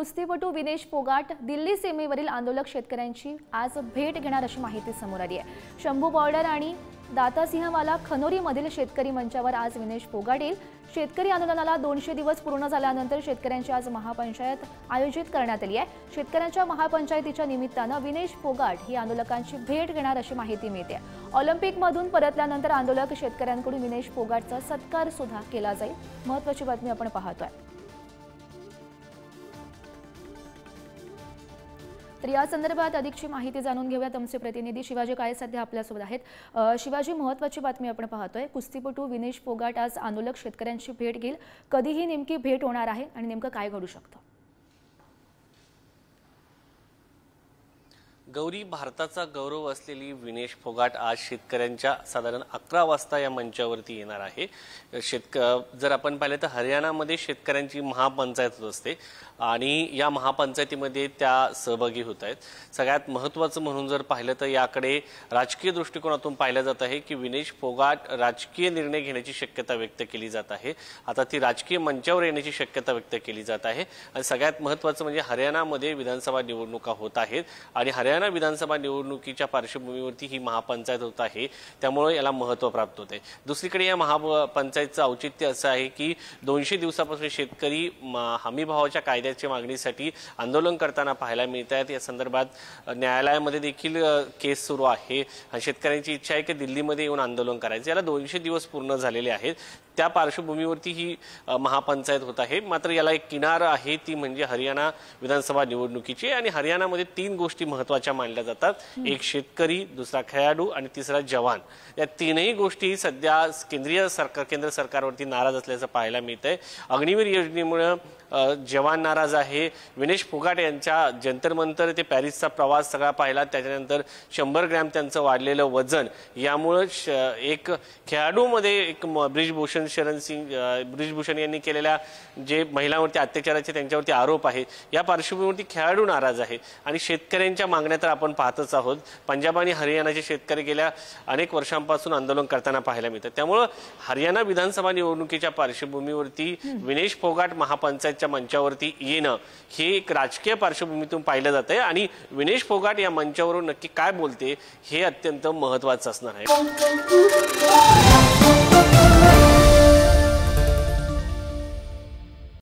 कुस्तीपटू विनेश फोगाट दिल्ली सीमेवरील आंदोलक शेतकऱ्यांची आज भेट घेणार अशी माहिती समोर आली आहे। शंभू बॉर्डर आणि दातासिंहवाला खनोरीमधील शेतकरी मंचावर आज विनेश फोगाट येईल। शेतकरी आंदोलनाला 200 दिवस पूर्ण झाल्यानंतर शेतकऱ्यांची आज महापंचायत आयोजित करण्यात आली आहे। शेतकऱ्यांच्या महापंचायतीच्या निमित्ताने विनेश फोगाट ही आंदोलकांची भेट घेणार अशी माहिती मिळते। ऑलिम्पिकमधून परतल्यानंतर आंदोलक शेतकऱ्यांकडून विनेश फोगाटचा सत्कार सुद्धा केला जाईल। महत्त्वाची बातमी आपण पाहतोय। तर या संदर्भात अधिकची माहिती जाणून घेऊयात। आमचे प्रतिनिधी शिवाजी काळे सध्या आपल्यासोबत आहेत। शिवाजी, महत्त्वाची बातमी आपण पाहतोय, कुस्तीपटू विनेश फोगाट आज आंदोलक शेतकऱ्यांची भेट घेईल। कधी ही नेमकी भेट होणार आहे आणि नेमकं काय घडू शकतं? गौरी, भारताचा गौरव असलेली विनेश फोगाट आज शेतकऱ्यांच्या साधारण 11 वाजता या मंचावरती येणार आहे। जर आपण पाहिले तर हरियाणामध्ये शेतकऱ्यांची महापंचायत होत असते आणि या महापंचायतीमध्ये त्या सहभागी होत आहेत। सगळ्यात महत्त्वाचं म्हणून जर पाहिलं तर याकडे राजकीय दृष्टिकोनातून पाहिलं जात आहे की विनेश फोगाट राजकीय निर्णय घेण्याची शक्यता व्यक्त केली जात आहे। आता ती राजकीय मंचावर येण्याची शक्यता व्यक्त केली जात आहे आणि सगळ्यात महत्त्वाचं म्हणजे हरियाणामध्ये विधानसभा निवडणुका होत आहेत आणि हरियाणा विधानसभा निवडणुकीच्या पार्श्वभूमीवरती ही महापंचायत होत आहे, त्यामुळे याला महत्त्व प्राप्त होते। दुसरीकडे या महापंचायतचं औचित्य असं आहे की 200 दिवसापासून शेतकरी हमीभावाच्या कायद्याच्या मागणीसाठी आंदोलन करताना पाहायला मिळत आहेत। या संदर्भात न्यायालयामध्ये देखील केस सुरू आहे आणि शेतकऱ्यांची इच्छा आहे की दिल्लीमध्ये येऊन आंदोलन करायचं। याला 200 दिवस पूर्ण झालेले आहेत, त्या पार्श्वभूमीवरती ही महापंचायत होत आहे। मात्र याला एक किनार आहे, ती म्हणजे हरियाणा विधानसभा निवडणुकीची आणि हरियाणामध्ये 3 गोष्टी महत्त्वाच्या मानल्या जातात। एक शेतकरी, दुसरा खेळाडू आणि तिसरा जवान। या तीनही गोष्टी सध्या केंद्र सरकारवरती नाराज असल्याचं पाहायला मिळतंय। अग्निवीर योजनेमुळे जवान नाराज आहे। विनेश फोगाट यांच्या जंतर मंतर ते पॅरिसचा प्रवास सगळा पाहिला, त्याच्यानंतर 100 ग्रॅम त्यांचं वाढलेलं वजन, यामुळे एक खेळाडूमध्ये एक ब्रिजभूषण यांनी केलेल्या जे महिलांवरती अत्याचाराचे त्यांच्यावरती आरोप आहे, या पार्श्वभूमीवरती खेळाडू नाराज आहे आणि शेतकऱ्यांच्या मागण्या तर आपण पाहतच आहोत। पंजाब आणि हरियाणाचे शेतकरी गेल्या अनेक वर्षांपासून आंदोलन करताना पाहायला मिळतात। त्यामुळे हरियाणा विधानसभा निवडणुकीच्या पार्श्वभूमीवरती विनेश फोगाट महापंचायतच्या मंचावरती येणं हे एक राजकीय पार्श्वभूमीतून पाहिलं जात आहे आणि विनेश फोगाट या मंचावरून नक्की काय बोलते हे अत्यंत महत्त्वाचं असणार आहे।